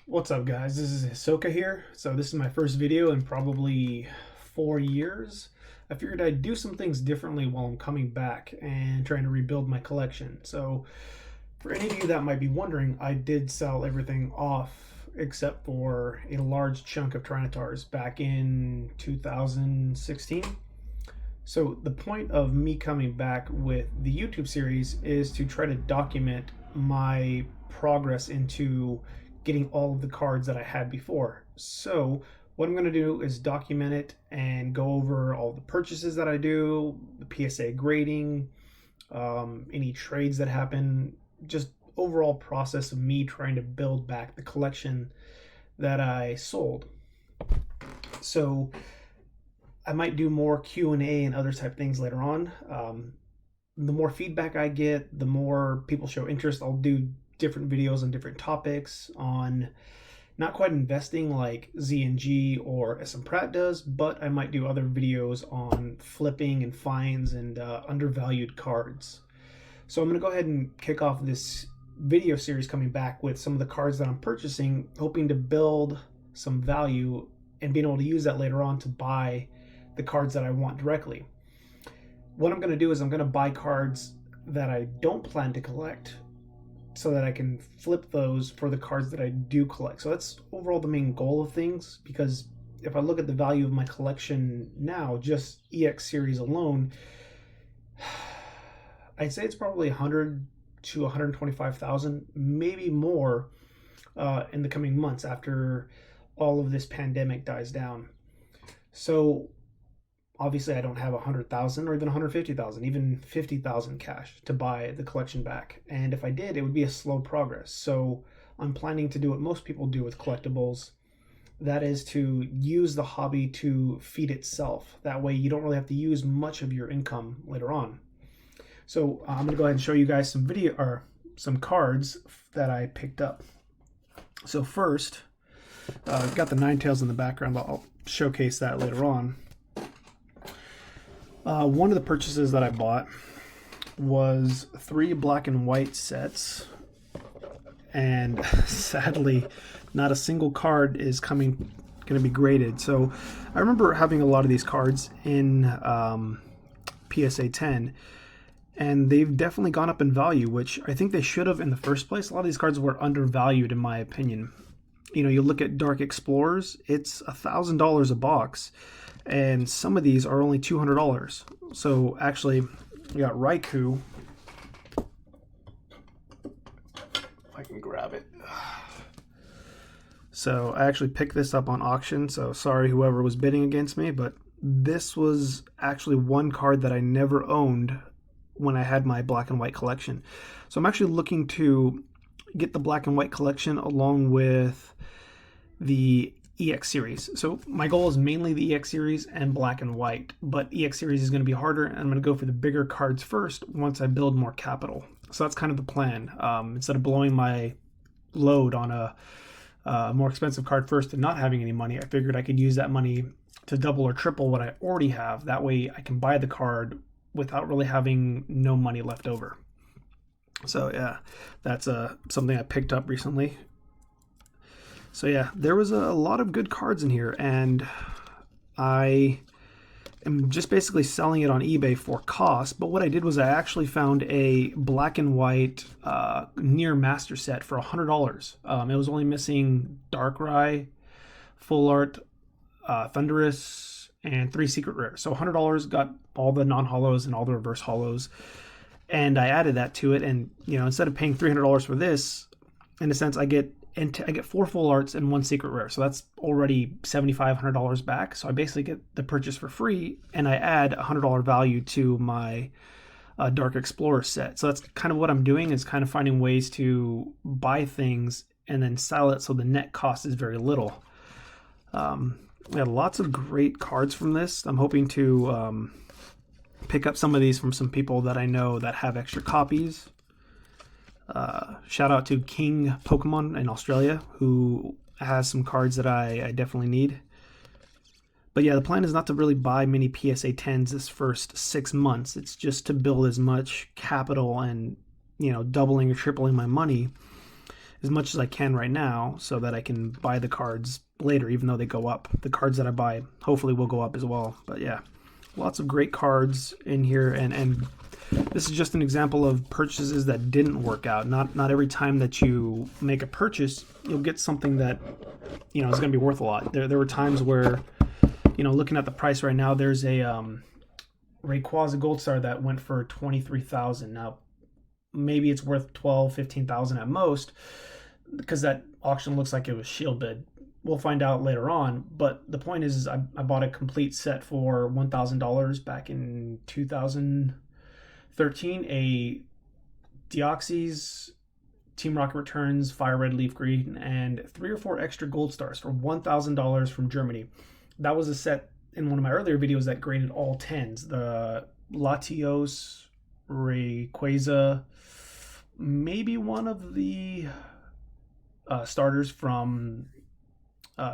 What's up, guys? This is Hisoka here. So this is my first video in probably 4 years. I figured I'd do some things differently while I'm coming back and trying to rebuild my collection. So for any of you that might be wondering, I did sell everything off except for a large chunk of Trinitars back in 2016. So the point of me coming back with the YouTube series is to try to document my progress into getting all of the cards that I had before. So what I'm going to do is document it and go over all the purchases that I do, the PSA grading, any trades that happen, just overall process of me trying to build back the collection that I sold. So I might do more Q&A and other type things later on. The more feedback I get, the more people show interest. I'll do different videos on different topics on not quite investing like Z&G or SM Pratt does, but I might do other videos on flipping and finds and undervalued cards. So I'm going to go ahead and kick off this video series coming back with some of the cards that I'm purchasing, hoping to build some value and being able to use that later on to buy the cards that I want directly. What I'm going to do is I'm going to buy cards that I don't plan to collect so that I can flip those for the cards that I do collect. So that's overall the main goal of things, because if I look at the value of my collection now, just EX series alone, I'd say it's probably 100 to 125,000, maybe more in the coming months after all of this pandemic dies down. So obviously I don't have 100,000 or even 150,000, even 50,000 cash to buy the collection back. And if I did, it would be a slow progress. So I'm planning to do what most people do with collectibles. That is to use the hobby to feed itself. That way you don't really have to use much of your income later on. So I'm going to go ahead and show you guys some video or some cards that I picked up. So first, I've got the Ninetales in the background, but I'll showcase that later on. One of the purchases that I bought was 3 black and white sets, and sadly not a single card is going to be graded. So I remember having a lot of these cards in PSA 10, and they've definitely gone up in value, which I think they should have in the first place. A lot of these cards were undervalued in my opinion. You know, you look at Dark Explorers, it's $1,000 a box, and some of these are only $200. So actually, we got Raikou. If I can grab it. So I actually picked this up on auction, so sorry whoever was bidding against me, but this was actually one card that I never owned when I had my black and white collection. So I'm actually looking to get the black and white collection along with the EX series. So my goal is mainly the EX series and black and white, but EX series is going to be harder, and I'm going to go for the bigger cards first once I build more capital. So that's kind of the plan. Instead of blowing my load on a more expensive card first and not having any money, I figured I could use that money to double or triple what I already have. That way I can buy the card without really having no money left over. So yeah, that's something I picked up recently. So yeah, there was a lot of good cards in here, and I am just basically selling it on eBay for cost. But what I did was I actually found a black and white near master set for $100. It was only missing Darkrai, Full Art, Thunderous, and 3 secret rares. So $100 got all the non-holos and all the reverse holos, and I added that to it. And you know, instead of paying $300 for this, in a sense, I get 4 full arts and 1 secret rare, so that's already $7,500 back. So I basically get the purchase for free, and I add $100 value to my Dark Explorer set. So that's kind of what I'm doing, is kind of finding ways to buy things and then sell it so the net cost is very little. We had lots of great cards from this. I'm hoping to pick up some of these from some people that I know that have extra copies. Shout out to King Pokemon in Australia, who has some cards that I definitely need. But yeah, the plan is not to really buy many PSA 10s this first 6 months. It's just to build as much capital and, you know, doubling or tripling my money as much as I can right now so that I can buy the cards later, even though they go up. The cards that I buy hopefully will go up as well. But yeah, lots of great cards in here, and this is just an example of purchases that didn't work out. Not every time that you make a purchase, you'll get something that, you know, is going to be worth a lot. There were times where, you know, looking at the price right now, there's a Rayquaza Gold Star that went for $23,000. Now, maybe it's worth $12,000-$15,000 at most, because that auction looks like it was shielded. We'll find out later on, but the point is I bought a complete set for $1,000 back in 2013, a Deoxys, Team Rocket Returns, Fire Red, Leaf Green, and 3 or 4 extra Gold Stars for $1,000 from Germany. That was a set in one of my earlier videos that graded all 10s. The Latios, Rayquaza, maybe one of the starters from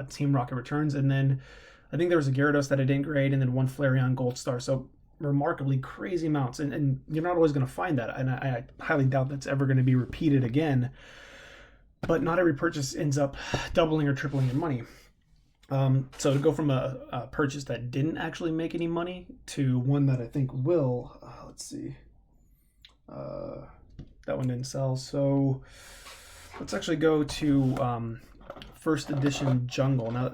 Team Rocket Returns, and then I think there was a Gyarados that I didn't grade, and then one Flareon Gold Star. So remarkably crazy amounts, and you're not always going to find that, and I highly doubt that's ever going to be repeated again. But not every purchase ends up doubling or tripling your money. So to go from a purchase that didn't actually make any money to one that I think will, let's see, that one didn't sell. So let's actually go to first edition Jungle. Now,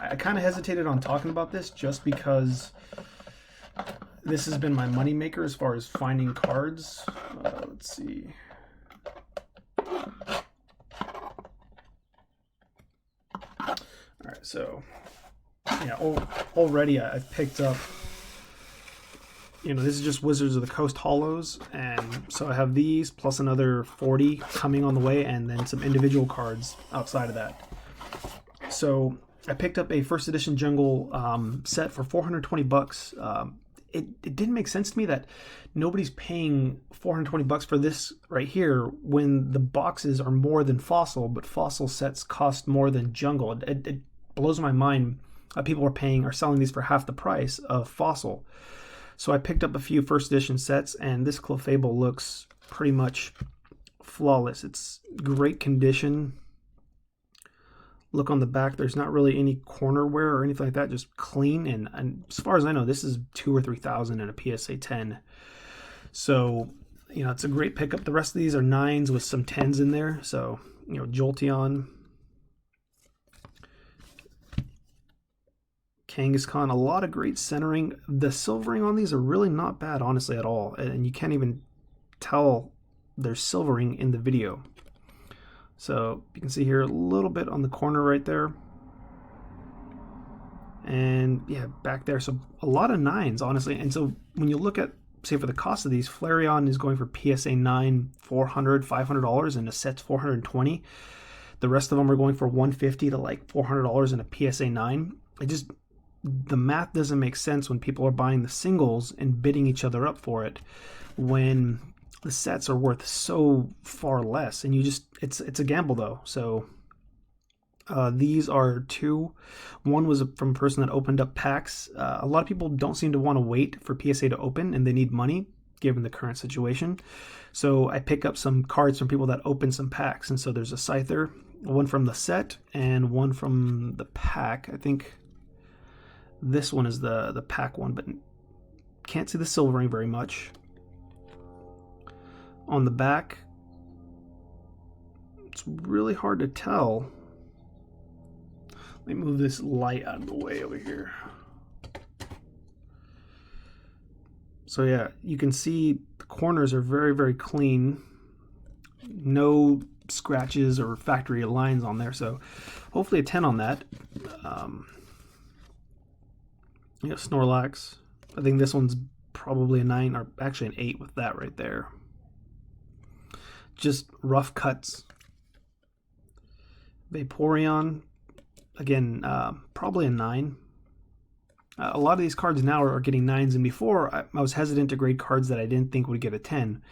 I kind of hesitated on talking about this just because this has been my moneymaker as far as finding cards. Let's see. All right, so yeah, already I've picked up, you know, this is just Wizards of the Coast Holos, and so I have these plus another 40 coming on the way, and then some individual cards outside of that. So I picked up a first edition Jungle set for $420. It didn't make sense to me that nobody's paying $420 for this right here when the boxes are more than Fossil, but Fossil sets cost more than Jungle. It blows my mind that people are selling these for half the price of Fossil. So I picked up a few first edition sets, and this Clefable looks pretty much flawless. It's great condition. Look on the back, there's not really any corner wear or anything like that, just clean. And as far as I know, this is $2,000 or $3,000 in a PSA 10. So, you know, it's a great pickup. The rest of these are 9s with some 10s in there. So, you know, Jolteon, Kangaskhan, a lot of great centering. The silvering on these are really not bad, honestly, at all. And you can't even tell there's silvering in the video. So you can see here a little bit on the corner right there. And yeah, back there. So a lot of 9s, honestly. And so when you look at, say, for the cost of these, Flareon is going for PSA 9, $400, $500, and a set's $420. The rest of them are going for $150 to like $400 in a PSA 9. The math doesn't make sense when people are buying the singles and bidding each other up for it, when the sets are worth so far less. And it's a gamble though. So these are 2. One was from a person that opened up packs. A lot of people don't seem to want to wait for PSA to open, and they need money given the current situation. So I pick up some cards from people that open some packs. And so there's a Scyther, one from the set and one from the pack. I think this one is the pack one, but can't see the silvering very much. On the back, it's really hard to tell. Let me move this light out of the way over here. So yeah, you can see the corners are very, very clean. No scratches or factory lines on there. So hopefully a 10 on that. Yeah, Snorlax. I think this one's probably a 9, or actually an 8 with that right there. Just rough cuts. Vaporeon, again, probably a 9. A lot of these cards now are getting 9s, and before I was hesitant to grade cards that I didn't think would get a 10.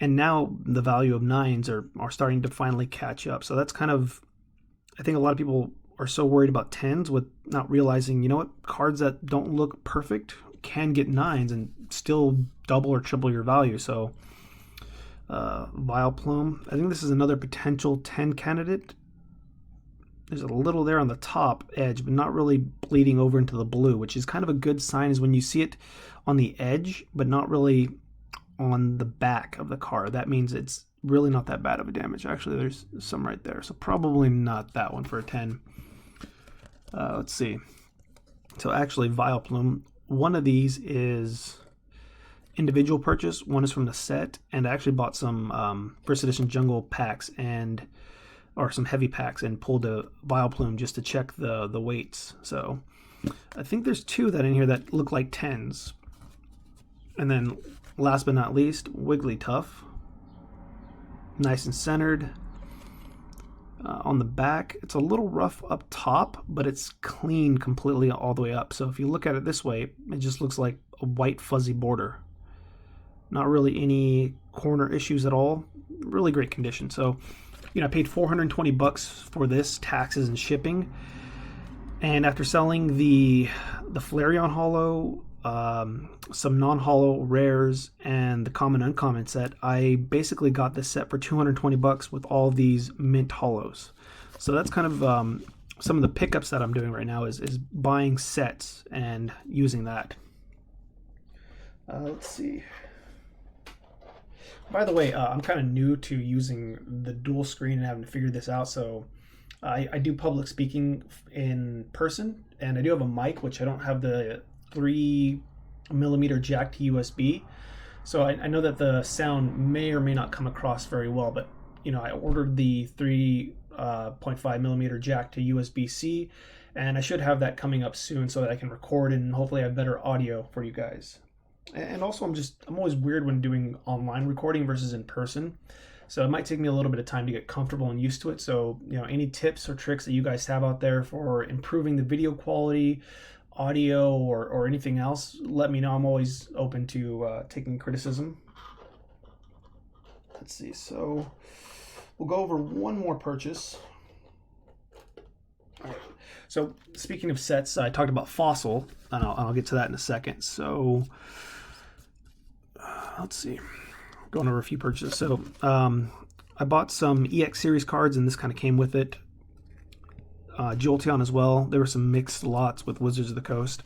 And now the value of 9s are starting to finally catch up. So that's kind of, I think a lot of people are so worried about 10s with not realizing, you know what, cards that don't look perfect can get 9s and still double or triple your value. So Vileplume. I think this is another potential 10 candidate. There's a little there on the top edge, but not really bleeding over into the blue, which is kind of a good sign, is when you see it on the edge, but not really on the back of the card. That means it's really not that bad of a damage. Actually, there's some right there, so probably not that one for a 10. Let's see. So actually, Vileplume, one of these is individual purchase, one is from the set, and I actually bought some first edition jungle packs or some heavy packs and pulled a Vileplume just to check the weights. So I think there's two that in here that look like 10s. And then last but not least, Wigglytuff. Nice and centered. On the back, it's a little rough up top, but it's clean completely all the way up. So if you look at it this way, it just looks like a white fuzzy border. Not really any corner issues at all. Really great condition. So, I paid $420 for this, taxes and shipping. And after selling the Flareon Holo, some non-holo rares, and the common uncommon set, I basically got this set for $220 with all these mint holos. So that's kind of some of the pickups that I'm doing right now is buying sets and using that. Let's see. By the way, I'm kind of new to using the dual screen and having to figure this out. So I do public speaking in person, and I do have a mic, which I don't have the 3mm jack to USB. So I know that the sound may or may not come across very well, but I ordered the 3.5mm jack to USB-C, and I should have that coming up soon so that I can record and hopefully have better audio for you guys. And also I'm always weird when doing online recording versus in person. So it might take me a little bit of time to get comfortable and used to it. So, any tips or tricks that you guys have out there for improving the video quality, audio, or anything else, let me know. I'm always open to taking criticism. Let's see. So we'll go over one more purchase. All right. So speaking of sets, I talked about Fossil, and I'll get to that in a second. So let's see. Going over a few purchases. So I bought some EX series cards, and this kind of came with it. Jolteon as well. There were some mixed lots with Wizards of the Coast.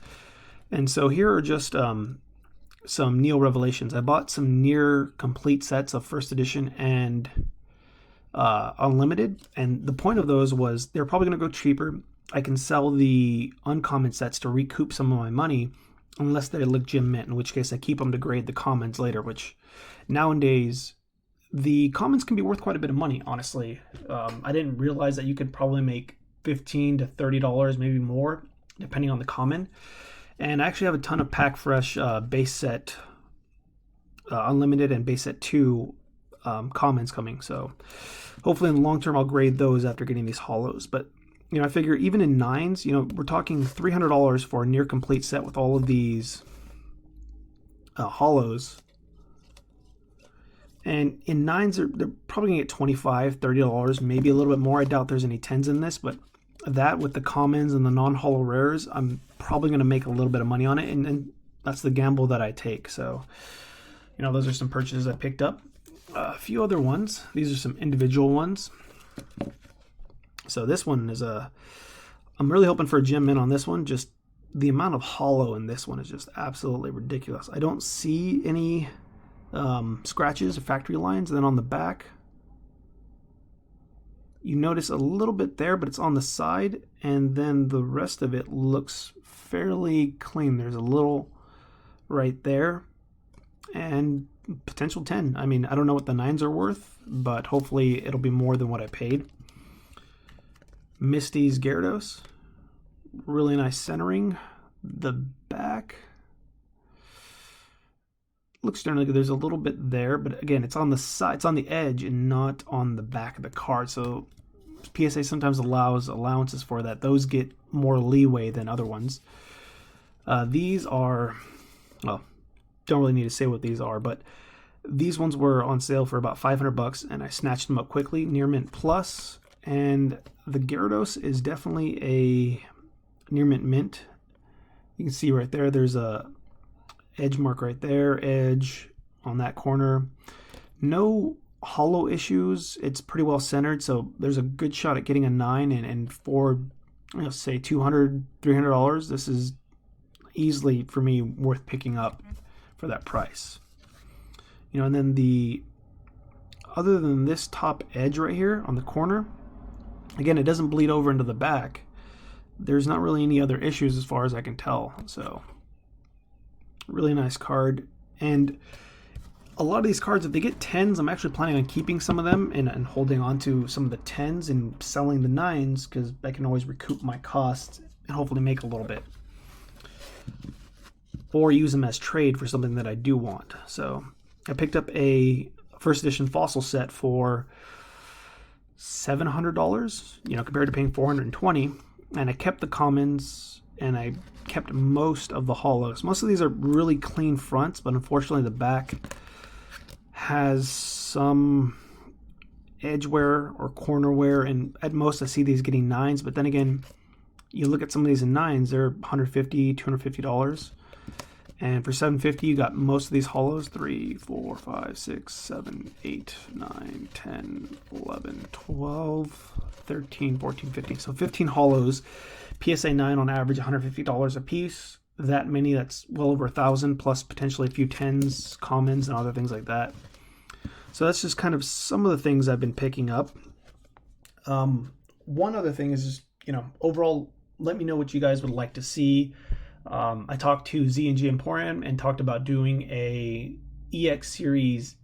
And so here are just some Neo Revelations. I bought some near complete sets of first edition and unlimited, and the point of those was they're probably going to go cheaper. I can sell the uncommon sets to recoup some of my money, unless they look gem mint, in which case I keep them to grade the commons later, which nowadays the commons can be worth quite a bit of money, honestly. I didn't realize that you could probably make $15 to $30, maybe more, depending on the common. And I actually have a ton of Pack Fresh base set unlimited and base set 2 commons coming. So hopefully in the long term I'll grade those after getting these holos. But I figure even in 9s, we're talking $300 for a near complete set with all of these holos. And in 9s, they're probably going to get $25, $30, maybe a little bit more. I doubt there's any 10s in this, but that with the commons and the non-holo rares, I'm probably going to make a little bit of money on it, and that's the gamble that I take. So, those are some purchases I picked up. A few other ones. These are some individual ones. So this one is I'm really hoping for a gem mint on this one. Just the amount of holo in this one is just absolutely ridiculous. I don't see any scratches or factory lines. And then on the back, you notice a little bit there, but it's on the side, and then the rest of it looks fairly clean. There's a little right there, and potential 10. I mean, I don't know what the 9s are worth, but hopefully it'll be more than what I paid. Misty's Gyarados, really nice centering. The back looks generally good. There's a little bit there, but again, it's on the side, it's on the edge and not on the back of the card. So PSA sometimes allows allowances for that. Those get more leeway than other ones. These are, well, don't really need to say what these are, but these ones were on sale for about $500, and I snatched them up quickly. Near Mint Plus, and the Gyarados is definitely a Near Mint. You can see right there, there's a edge mark right there, edge on that corner. No hollow issues. It's pretty well centered, so there's a good shot at getting a 9, and for, say $200, $300, this is easily for me worth picking up for that price. And then other than this top edge right here on the corner, again, it doesn't bleed over into the back. There's not really any other issues as far as I can tell. So really nice card. And a lot of these cards, if they get 10s, I'm actually planning on keeping some of them and holding on to some of the 10s and selling the 9s, because I can always recoup my costs and hopefully make a little bit, or use them as trade for something that I do want. So I picked up a first edition fossil set for $700, compared to paying $420, and I kept the commons and I kept most of the holos. Most of these are really clean fronts, but unfortunately the back has some edge wear or corner wear, and at most I see these getting 9s, but then again, you look at some of these in 9s, they're $150, $250. And for $750, you got most of these holos: 3, 4, 5, 6, 7, 8, 9, 10, 11, 12, 13, 14, 15. So 15 holos, PSA 9 on average, $150 a piece. That many, that's well over 1,000, plus potentially a few 10s, commons, and other things like that. So that's just kind of some of the things I've been picking up. One other thing is, overall, let me know what you guys would like to see. I talked to Z&G Emporium and talked about doing a EX series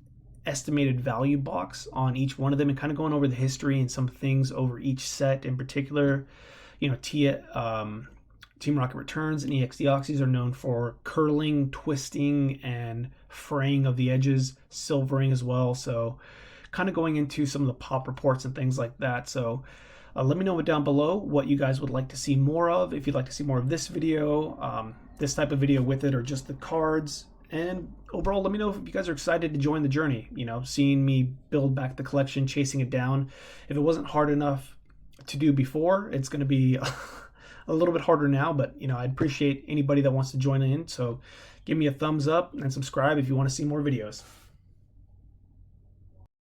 estimated value box on each one of them, and kind of going over the history and some things over each set in particular. Team Rocket Returns and EX Deoxys are known for curling, twisting, and fraying of the edges, silvering as well. So kind of going into some of the pop reports and things like that. So let me know down below what you guys would like to see more of. If you'd like to see more of this video, this type of video with it, or just the cards. And overall, let me know if you guys are excited to join the journey. Seeing me build back the collection, chasing it down. If it wasn't hard enough to do before, it's going to be a little bit harder now. But I'd appreciate anybody that wants to join in. So give me a thumbs up and subscribe if you want to see more videos.